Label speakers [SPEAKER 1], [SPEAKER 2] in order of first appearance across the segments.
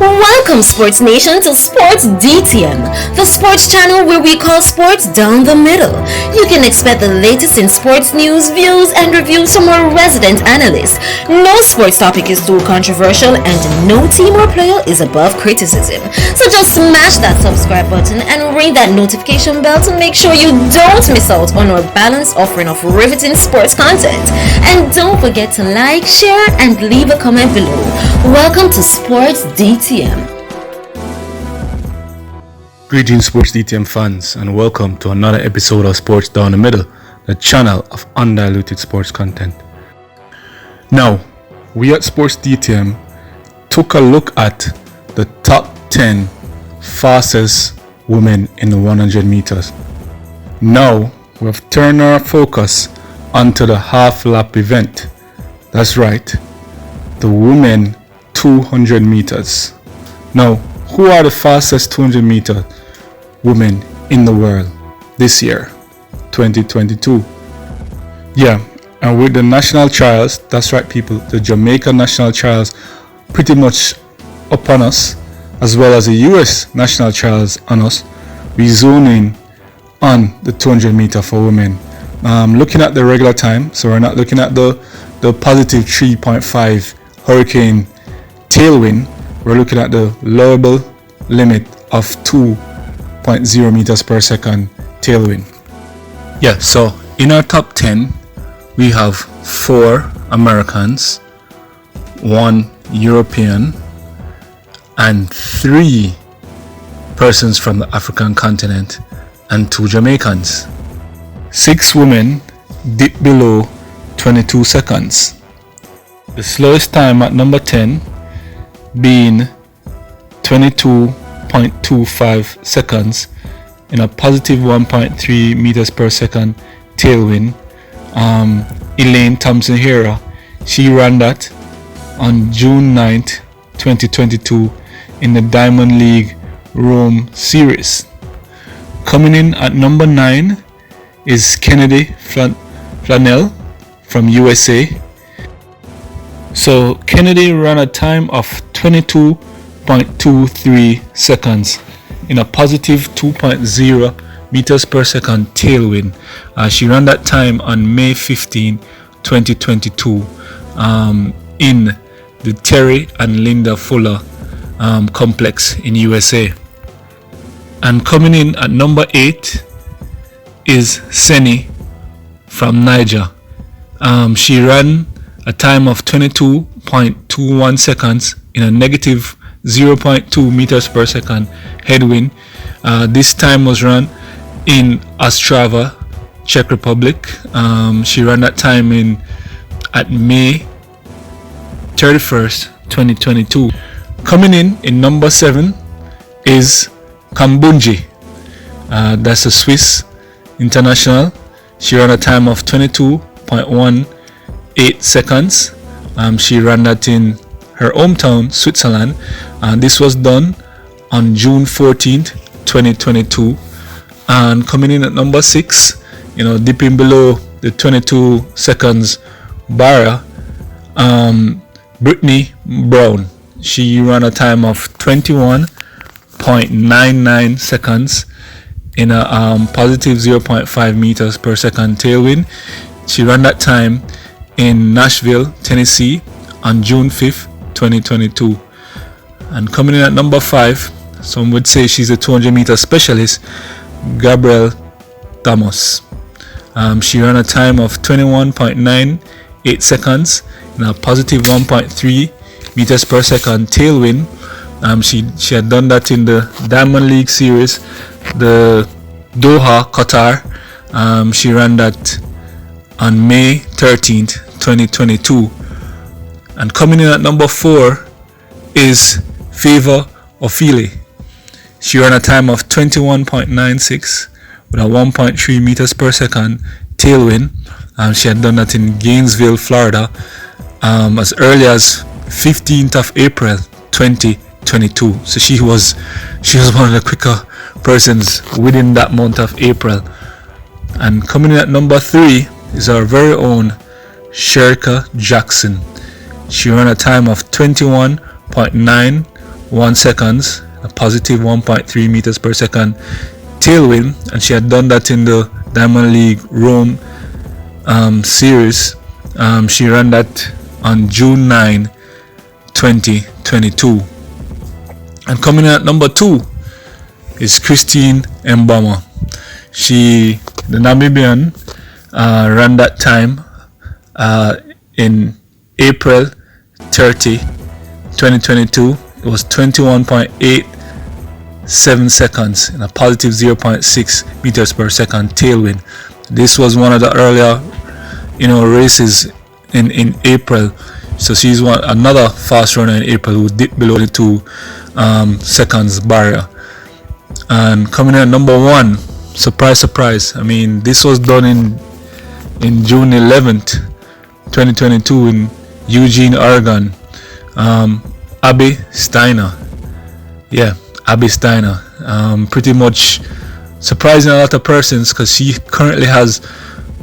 [SPEAKER 1] Welcome, Sports Nation, to Sports DTM, the sports channel where we call sports down the middle. You can expect the latest in sports news, views, and reviews from our resident analysts. No sports topic is too controversial, and no team or player is above criticism. So just smash that subscribe button and ring that notification bell to make sure you don't miss out on our balanced offering of riveting sports content. And don't forget to like, share, and leave a comment below. Welcome to Sports DTM.
[SPEAKER 2] Greetings, Sports DTM fans, and welcome to another episode of Sports Down the Middle, the channel of undiluted sports content. Now, we at Sports DTM took a look at the top 10 fastest women in the 100 meters. Now, we've turned our focus onto the half lap event. That's right, the women 200 meters. Now, who are the fastest 200 meter women in the world this year, 2022? Yeah, and with the national trials, that's right people, the Jamaica national trials pretty much upon us, as well as the US national trials on us, we zone in on the 200 meter for women. Looking at the regular time, so we're not looking at the positive 3.5 hurricane tailwind, we're looking at the allowable limit of 2.0 meters per second tailwind. Yeah, so in our top 10, we have 4 Americans, 1 European, and 3 persons from the African continent, and 2 Jamaicans. 6 women dip below 22 seconds. The slowest time at number 10 being 22.25 seconds in a positive 1.3 meters per second tailwind. Elaine Thompson-Hera, she ran that on June 9th, 2022 in the Diamond League Rome Series. Coming in at number 9 is Kennedy Flanell from USA. So Kennedy ran a time of 22.23 seconds in a positive 2.0 meters per second tailwind. She ran that time on May 15, 2022 in the Terry and Linda Fuller complex in USA. And coming in at number 8 is Seni from Niger. She ran a time of 22.21 seconds in a negative 0.2 meters per second headwind. This time was run in Ostrava, Czech Republic. She ran that time at May 31st, 2022. Coming in number 7 is Kambunji. That's a Swiss international. She ran a time of 22.18 seconds. She ran that in her hometown, Switzerland, and this was done on June 14th, 2022. And coming in at number 6, dipping below the 22 seconds barrier, Brittany Brown. She ran a time of 21.99 seconds in a positive 0.5 meters per second tailwind. She ran that time in Nashville, Tennessee on June 5th, 2022. And coming in at number 5, some would say she's a 200 meter specialist, Gabrielle Thomas. She ran a time of 21.98 seconds in a positive 1.3 meters per second tailwind. She had done that in the Diamond League Series, the Doha, Qatar. She ran that on May 13th, 2022. And coming in at number 4 is Favor Ofili. She ran a time of 21.96 with a 1.3 meters per second tailwind. She had done that in Gainesville, Florida, as early as 15th of April 2022. So she was one of the quicker persons within that month of April. And coming in at number 3 is our very own Sherika Jackson. She ran a time of 21.9 1 seconds, a positive 1.3 meters per second tailwind, and she had done that in the Diamond League Rome series. She ran that on June 9, 2022. And coming in at number 2 is Christine Embalmer. The Namibian, ran that time in April 30, 2022. It was 21.87 seconds in a positive 0.6 meters per second tailwind. This was one of the earlier, races in April. So she's another fast runner in April who dipped below the 2 seconds barrier. And coming in at number 1, surprise, I mean, this was done in June 11th, 2022 in Eugene, Oregon. Abby Steiner. Yeah, Abby Steiner. Pretty much surprising a lot of persons because she currently has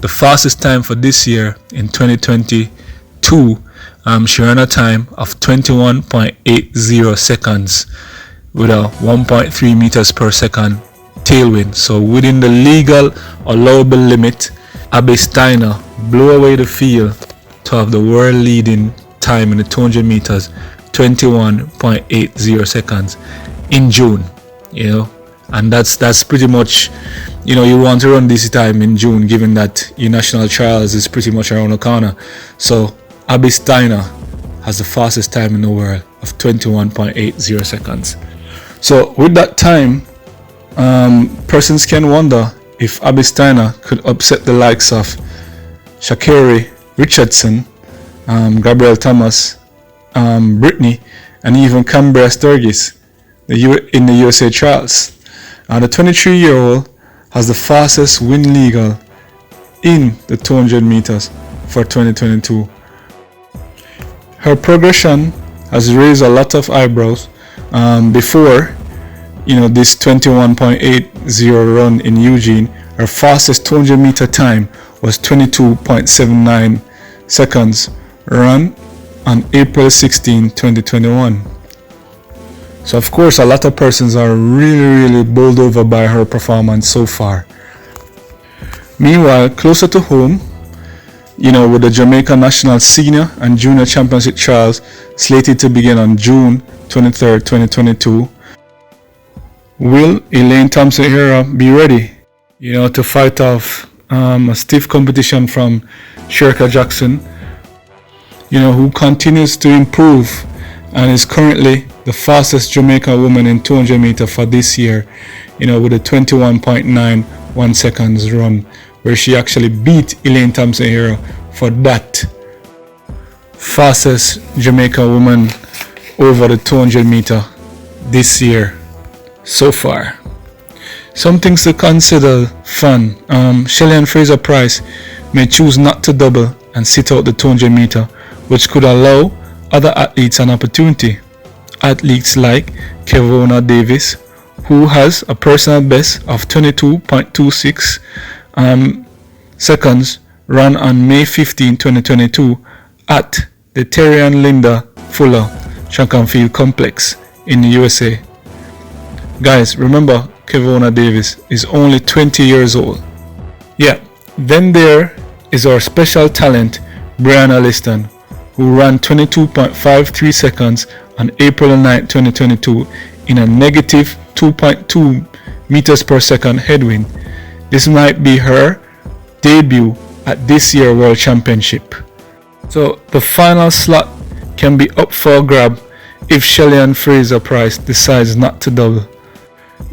[SPEAKER 2] the fastest time for this year in 2022. She ran a time of 21.80 seconds with a 1.3 meters per second tailwind. So within the legal allowable limit, Abby Steiner blew away the field to have the world leading time in the 200 meters, 21.80 seconds in June. And that's pretty much, you want to run this time in June, given that your national trials is pretty much around the corner. So Abby Steiner has the fastest time in the world of 21.80 seconds. So with that time, persons can wonder if Abby Steiner could upset the likes of Sha'Carri Richardson, Gabrielle Thomas, Brittany, and even Cambria Sturgis in the USA trials. The 23-year-old has the fastest win legal in the 200 meters for 2022. Her progression has raised a lot of eyebrows. Before, this 21.80 run in Eugene, her fastest 200 meter time was 22.79 seconds, run on April 16, 2021. So of course, a lot of persons are really bowled over by her performance so far. Meanwhile, closer to home, with the Jamaica National Senior and Junior Championship trials slated to begin on June 23rd, 2022, will Elaine Thompson-Herah be ready, to fight off a stiff competition from Sherika Jackson, who continues to improve and is currently the fastest Jamaican woman in 200 meter for this year, with a 21.91 seconds run, where she actually beat Elaine Thompson-Herah for that fastest Jamaican woman over the 200 meter this year so far. Some things to consider fun. Shelly-Ann Fraser-Pryce may choose not to double and sit out the 200 meter, which could allow other athletes an opportunity. Athletes like Kevona Davis, who has a personal best of 22.26 seconds, run on May 15, 2022 at the Terry and Linda Fuller Track and Field Complex in the USA. Guys, remember, Kevona Davis is only 20 years old. Yeah, then there is our special talent, Brianna Liston, who ran 22.53 seconds on April 9, 2022 in a negative 2.2 meters per second headwind. This might be her debut at this year's World Championship. So the final slot can be up for grab if Shelly-Ann Fraser-Pryce decides not to double.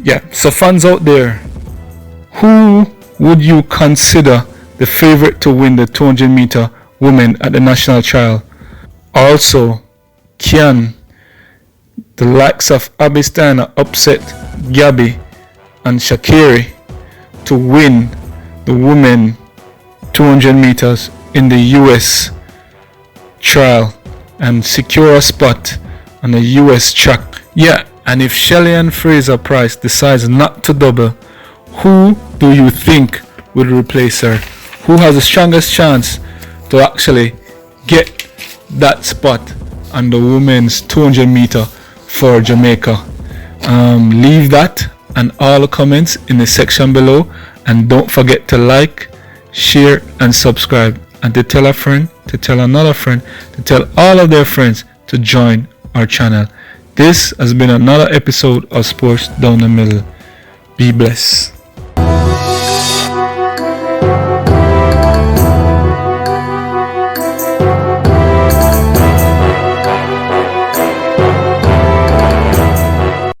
[SPEAKER 2] Yeah, so fans out there, who would you consider the favorite to win the 200 meter women at the national trial? Also, can the likes of Abby Steiner upset Gabby and Sha'Carri to win the women 200 meters in the US trial and secure a spot on the US track? Yeah, and if Shelly-Ann Fraser-Pryce decides not to double, who do you think will replace her? Who has the strongest chance to actually get that spot on the women's 200 meter for Jamaica. Leave that and all the comments in the section below, and don't forget to like, share and subscribe, and to tell a friend, to tell another friend, to tell all of their friends to join our channel. This has been another episode of Sports Down the Middle. Be blessed.